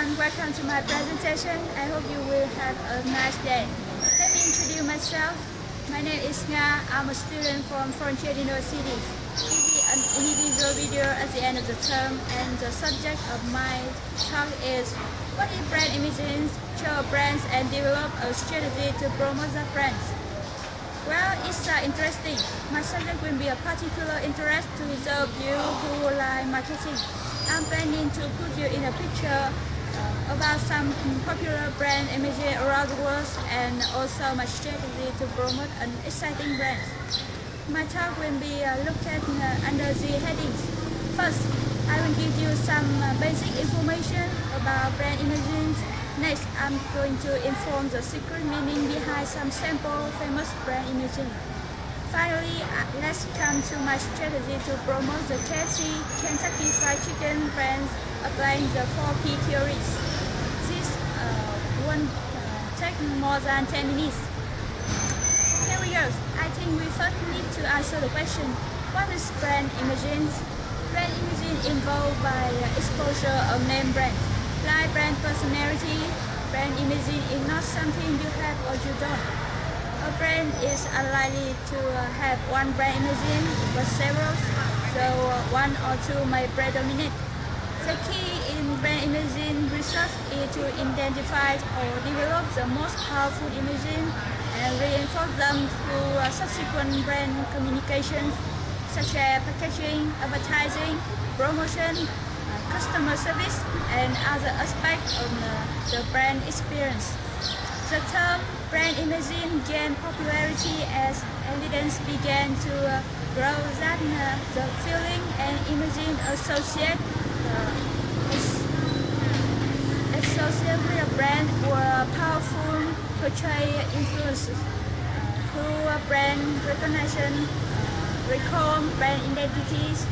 everyone, welcome to my presentation. I hope you will have a nice day. Let me introduce myself. My name is Nga. I'm a student from Frontier University. This will be an individual video at the end of the term, and the subject of my talk is what is brand imaging, show brands and develop a strategy to promote the brands. Well, it's interesting. My subject will be a particular interest to those of you who like marketing. I'm planning to put you in a picture about some popular brand images around the world and also my strategy to promote an exciting brand. My talk will be looked at under the headings. First, I will give you some basic information about brand imaging. Next, I'm going to inform the secret meaning behind some sample famous brand imaging. Finally, let's come to my strategy to promote the KFC, Kentucky Fried Chicken brands, applying the 4P theories. This won't take more than 10 minutes. Here we go. I think we first need to answer the question, what is brand imaging? Brand imaging involved by exposure of name brands, like brand personality. Brand imaging is not something you have or you don't. A brand is unlikely to have one brand imaging, but several, so one or two may predominate. The key in brand imaging research is to identify or develop the most powerful imaging and reinforce them through subsequent brand communications, such as packaging, advertising, promotion, customer service, and other aspects of the brand experience. The term brand imaging gained popularity as evidence began to grow that the feeling and imaging associated with a brand were powerful portray influences through brand recognition, recall brand identities.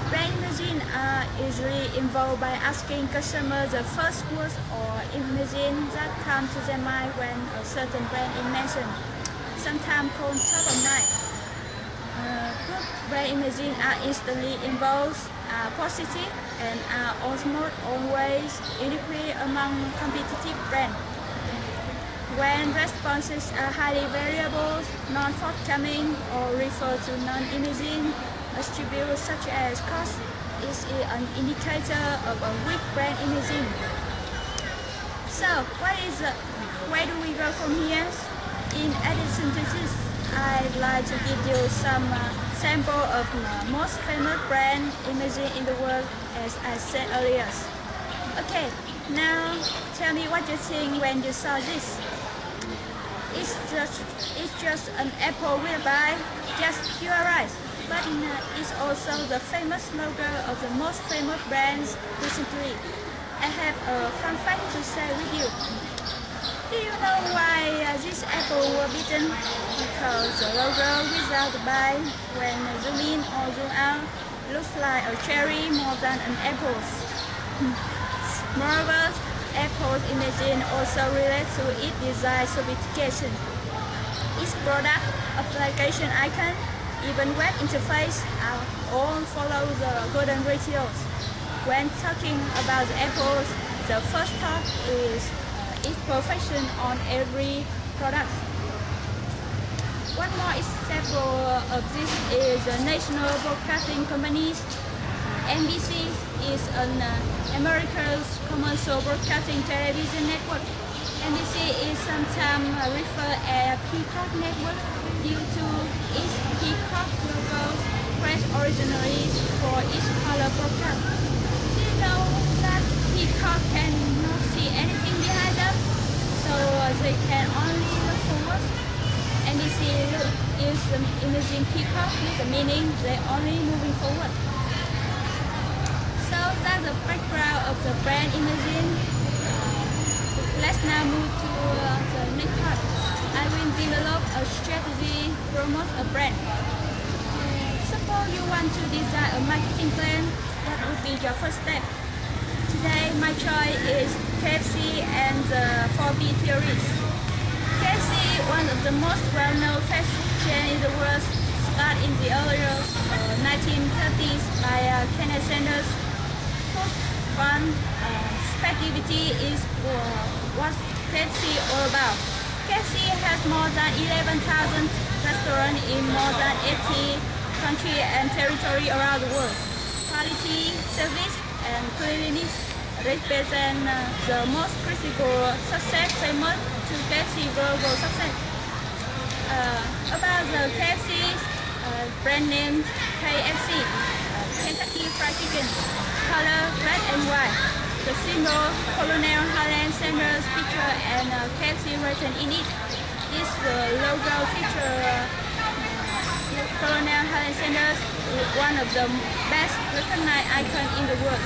Brand imaging are usually involved by asking customers the first words or imaging that come to their mind when a certain brand is mentioned, sometimes called top of mind. Good brand imaging are instantly involved, are positive, and are almost always unique among competitive brands. When responses are highly variable, non-forthcoming, or refer to non-imaging attributes such as cost, is an indicator of a weak brand imaging. So, where do we go from here? In addition to this, I'd like to give you some sample of most famous brand imaging in the world, as I said earlier. Okay, now tell me what you think when you saw this. It's just an apple with a bite, just you are right. But it's also the famous logo of the most famous brands recently. I have a fun fact to share with you. Do you know why this apple was beaten? Because the logo without the bite, when zoom in or zoom out, looks like a cherry more than an apple. Moreover, Apple's imaging also relates to its design sophistication. Its product, application icon, even web interface all follow the golden ratios. When talking about the apples, the first thought is its perfection on every product. One more example of this is the National Broadcasting Company. NBC is an America's commercial broadcasting television network. NBC is sometimes referred as Peacock Network due to its peacock logo, pressed originally for its color broadcast. Do you know that peacock cannot see anything behind them, so they can only look forward? NBC is the imaging peacock with the meaning they're only moving forward. So that's the background of the brand imaging. Let's now move to the next part. I will develop a strategy to promote a brand. Suppose you want to design a marketing plan. What would be your first step? Today, my choice is KFC and the 4P theories. KFC, one of the most well-known fast food chains in the world, started in the early 1930s by Kenneth Sanders. Fun, activity is what KFC all about. KFC has more than 11,000 restaurants in more than 80 countries and territories around the world. Quality, service, and cleanliness represent the most critical success famous to KFC global success. About the KFC brand name KFC, Kentucky Fried Chicken, color red and white. The symbol Colonel Harlan Sanders picture and KFC written in it. This logo feature Colonel Harlan Sanders, one of the best recognized icons in the world.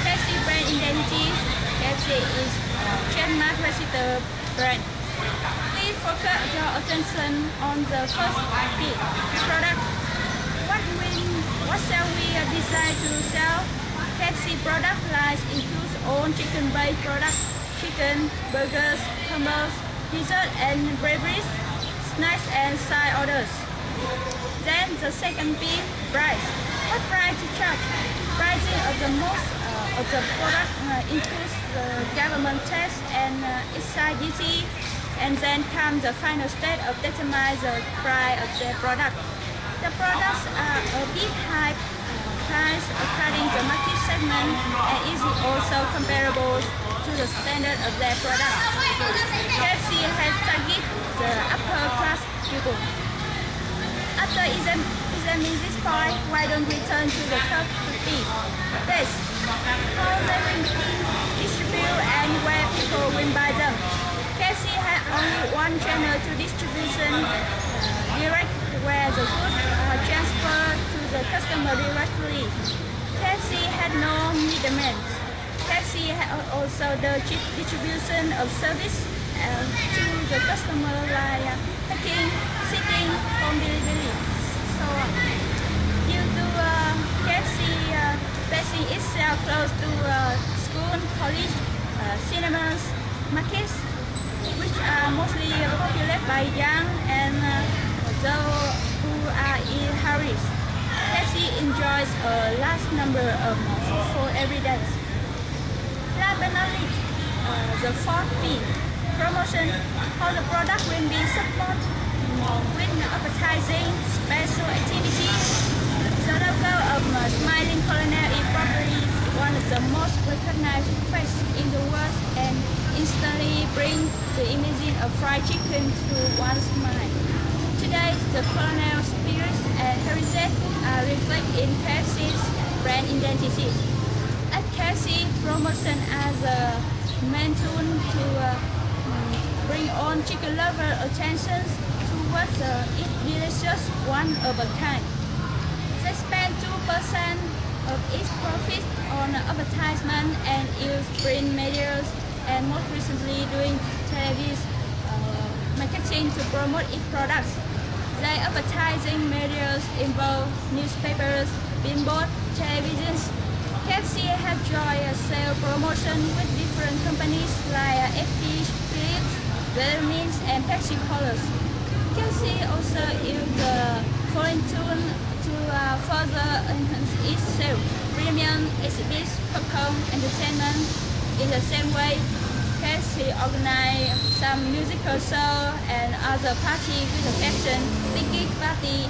KFC brand identity. KFC is trademark registered brand. Please focus your attention on the first product. What shall we decide to sell? KFC product lines includes all chicken-based products, chicken, burgers, combos, dessert and beverages, snacks and side orders. Then the second P, price. What price to charge? Pricing of the most of the product includes the government tax and excise duty, and then comes the final step of determining the price of the product. The products are a bit high price according to market segment and is also comparable to the standard of their product. KFC has targeted the upper class people. After examining this point, why don't we turn to the top 50? This, how they will be distributed and where people will buy them. KFC has only one channel to distribution, direct, where the goods are transferred to the customer directly. KFC had no middlemen. KFC had also the distribution of service to the customer like packing, shipping, home delivery, so on. Due to KFC placing itself close to school, college, cinemas, markets, which are mostly populated by young and those who are in hurries. KFC enjoys a large number of food every day. Last but not least, the fourth P, promotion. How the product will be supported with advertising, special activities. The logo of Smiling Colonel is probably one of the most recognized faces in the world and instantly brings the image of fried chicken to one's mind. Today, the Colonel spirit and heritage are reflected in KFC's brand identity. At KFC, promotion as a main tool to bring on chicken lover attention towards its delicious one of a kind. They spend 2% of its profit on advertisement and use print media and most recently doing television marketing to promote its products. Their advertising medias involve newspapers, billboards, televisions. KFC have joined a sales promotion with different companies like FP, Philips, Bellamy's, and Pepsi Colors. KFC also used the following tool to further enhance its sales, premium exhibits, popcorn, entertainment. In the same way, KFC organized some musical shows and other parties with the caption Big Geek Party.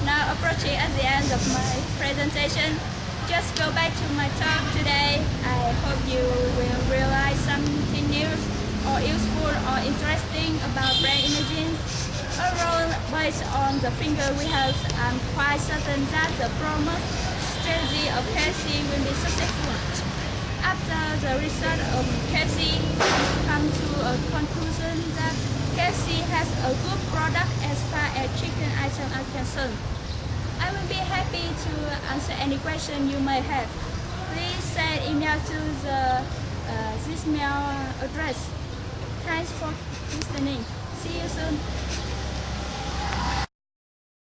Now approaching at the end of my presentation, just go back to my talk today. I hope you will realize something new or useful or interesting about brand imaging. Overall, based on the figure we have, I'm quite certain that the promo strategy of KFC will be successful. After the result of KFC, come to a conclusion that KFC has a good product as far as chicken items are concerned. I will be happy to answer any question you may have. Please send email to this mail address. Thanks for listening. See you soon.